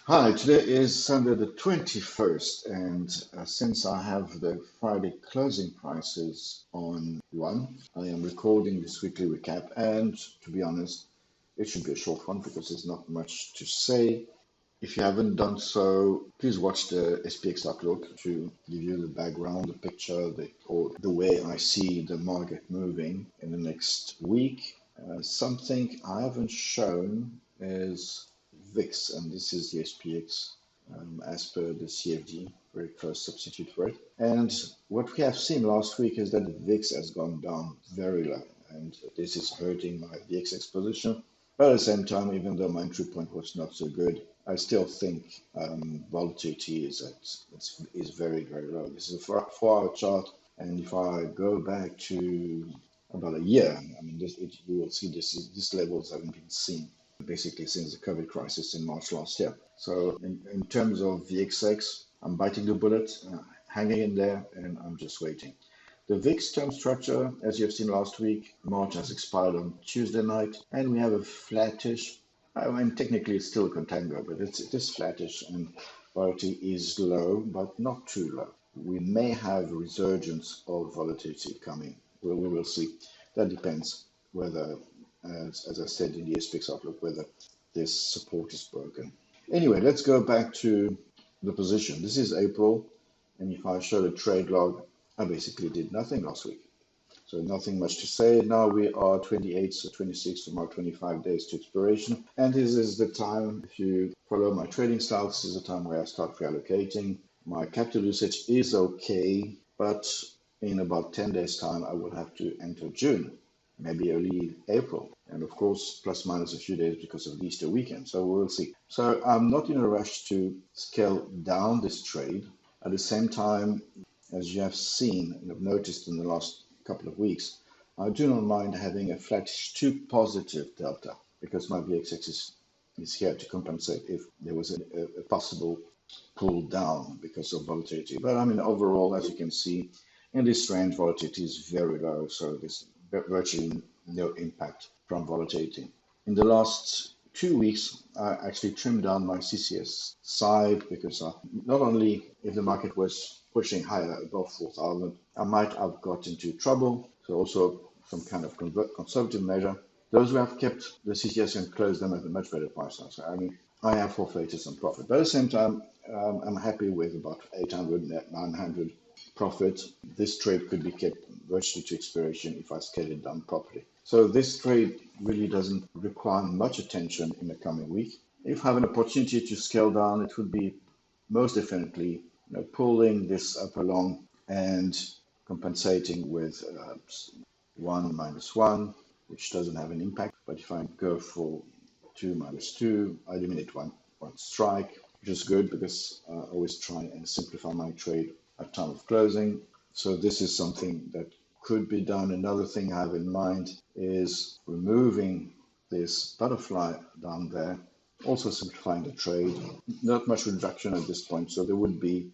Hi, today is Sunday the 21st, and since I have the Friday closing prices on one, I am recording this weekly recap. And to be honest, it should be a short one because there's not much to say. If you haven't done so, please watch the SPX Outlook to give you the background, the picture, or the way I see the market moving in the next week. Something I haven't shown is VIX, and this is the SPX as per the CFD, very close substitute for it. And what we have seen last week is that the VIX has gone down very low, and this is hurting my VXX position. But at the same time, even though my entry point was not so good, I still think volatility is very, very low. This is a 4 hour chart, and if I go back to about a year, I mean, you will see these levels haven't been seen basically since the COVID crisis in March last year. So in terms of VXX, I'm biting the bullet, hanging in there, and I'm just waiting. The VIX term structure, as you have seen last week, March has expired on Tuesday night, and we have a flattish. I mean, technically it's still a contango, but it is flattish, and volatility is low, but not too low. We may have a resurgence of volatility coming. We will see. That depends whether, as I said in the SPX Outlook, whether this support is broken. Anyway, let's go back to the position. This is April, and if I show the trade log, I basically did nothing last week. So nothing much to say. Now we are 28, so 26 from our 25 days to expiration. And this is the time, if you follow my trading style, this is the time where I start reallocating. My capital usage is okay, but in about 10 days time, I will have to enter June, maybe early April. And of course, plus minus a few days because of the Easter weekend. So we'll see. So I'm not in a rush to scale down this trade. At the same time, as you have seen and have noticed in the last couple of weeks, I do not mind having a flattish to positive delta because my VXX is here to compensate if there was a possible pull down because of volatility. But I mean, overall, as you can see, in this range, volatility is very low, so there's virtually no impact from volatility. In the last 2 weeks, I actually trimmed down my CCS side because not only if the market was pushing higher above 4,000, I might have got into trouble. So also some kind of conservative measure. Those who have kept the CCS and closed them at a much better price now. So I mean, I have forfeited some profit. But at the same time, I'm happy with about 800, 900 profit. This trade could be kept virtually to expiration if I scale it down properly. So this trade really doesn't require much attention in the coming week. If I have an opportunity to scale down, it would be most definitely pulling this up along and compensating with 1 - 1, which doesn't have an impact. But if I go for 2 - 2, I eliminate one strike, which is good because I always try and simplify my trade at time of closing. So this is something that could be done. Another thing I have in mind is removing this butterfly down there, also simplifying the trade. Not much reduction at this point, so there would be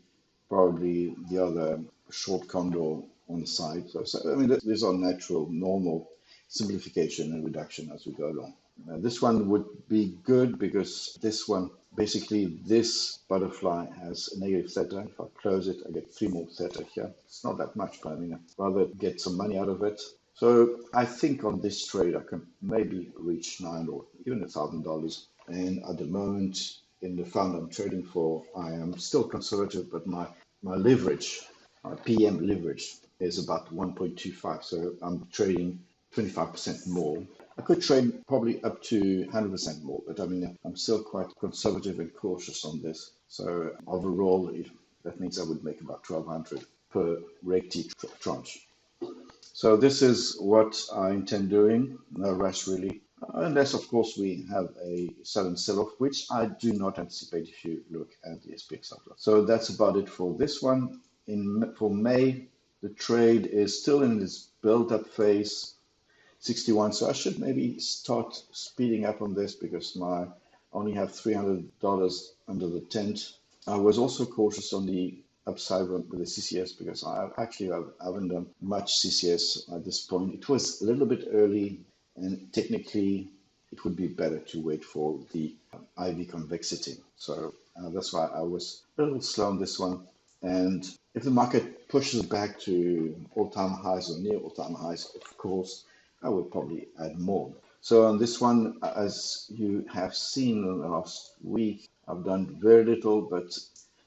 probably the other short condor on the side. So I mean, these are natural, normal simplification and reduction as we go along. This one would be good because this one, basically this butterfly has a negative theta. If I close it, I get 3 more theta here. It's not that much, but I mean, I'd rather get some money out of it. So I think on this trade, I can maybe reach $9 or even $1,000. And at the moment, in the fund I'm trading for, I am still conservative, but my leverage, my PM leverage is about 1.25. So I'm trading 25% more. I could trade probably up to 100% more, but I mean, I'm still quite conservative and cautious on this. So overall, that means I would make about 1,200 per Reg T tranche. So this is what I intend doing. No rush really, unless of course we have a sudden sell-off, which I do not anticipate if you look at the SPX outlook. So that's about it for this one. For May, the trade is still in this build-up phase. 61. So I should maybe start speeding up on this because I only have $300 under the tent. I was also cautious on the upside with the CCS because I haven't done much CCS at this point. It was a little bit early, and technically it would be better to wait for the IV convexity. So that's why I was a little slow on this one. And if the market pushes back to all-time highs or near all-time highs, of course, I would probably add more. So on this one, as you have seen in the last week, I've done very little, but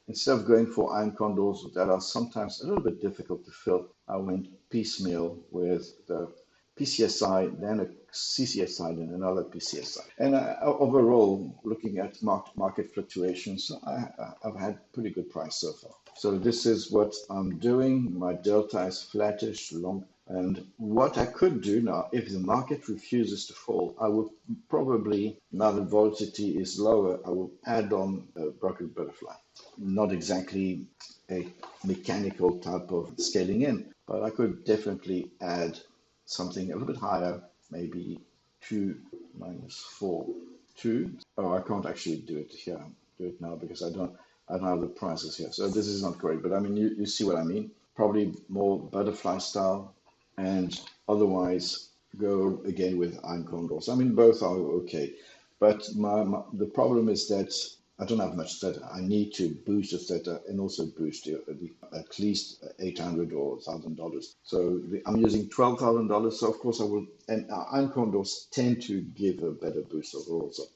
instead of going for iron condors that are sometimes a little bit difficult to fill, I went piecemeal with the PCSI, then a CCSI, then another PCSI. And overall, looking at market fluctuations, I've had pretty good price so far. So this is what I'm doing. My delta is flattish, long. And what I could do now, if the market refuses to fall, I would probably, now that volatility is lower, I will add on a broken butterfly. Not exactly a mechanical type of scaling in, but I could definitely add something a little bit higher, maybe 2 minus 4, 2. Oh, I can't actually do it here. Do it now because I don't have the prices here. So this is not great, but I mean, you see what I mean. Probably more butterfly style, and otherwise go again with iron condors. I mean, both are okay, but the problem is that I don't have much theta. I need to boost the theta and also boost the at least $800 or $1,000. So I'm using $12,000. So of course I will, and iron condors tend to give a better boost overall. So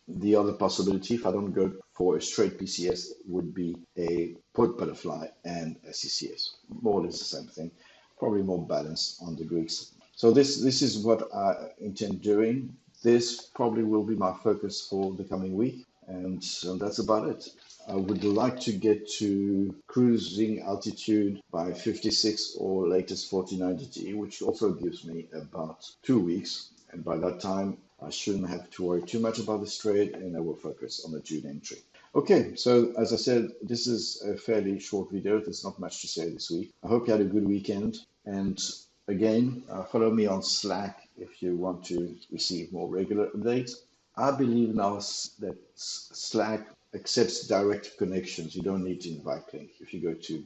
the other possibility, if I don't go for a straight PCS, would be a put butterfly and a CCS. More or less the same thing, probably more balanced on the Greeks. So this is what I intend doing. This probably will be my focus for the coming week. And so that's about it. I would like to get to cruising altitude by 56 or latest 49 which also gives me about 2 weeks. And by that time, I shouldn't have to worry too much about this trade, and I will focus on the June entry. Okay, so as I said, this is a fairly short video. There's not much to say this week. I hope you had a good weekend. And again, follow me on Slack if you want to receive more regular updates. I believe now that Slack accepts direct connections. You don't need to invite link. If you go to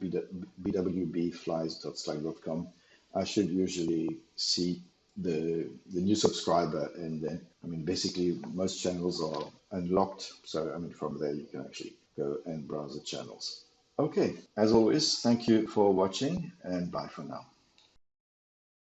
bwbflies.slack.com, I should usually see the new subscriber, and then basically most channels are unlocked. So from there you can actually go and browse the channels. Okay, as always, thank you for watching, and bye for now.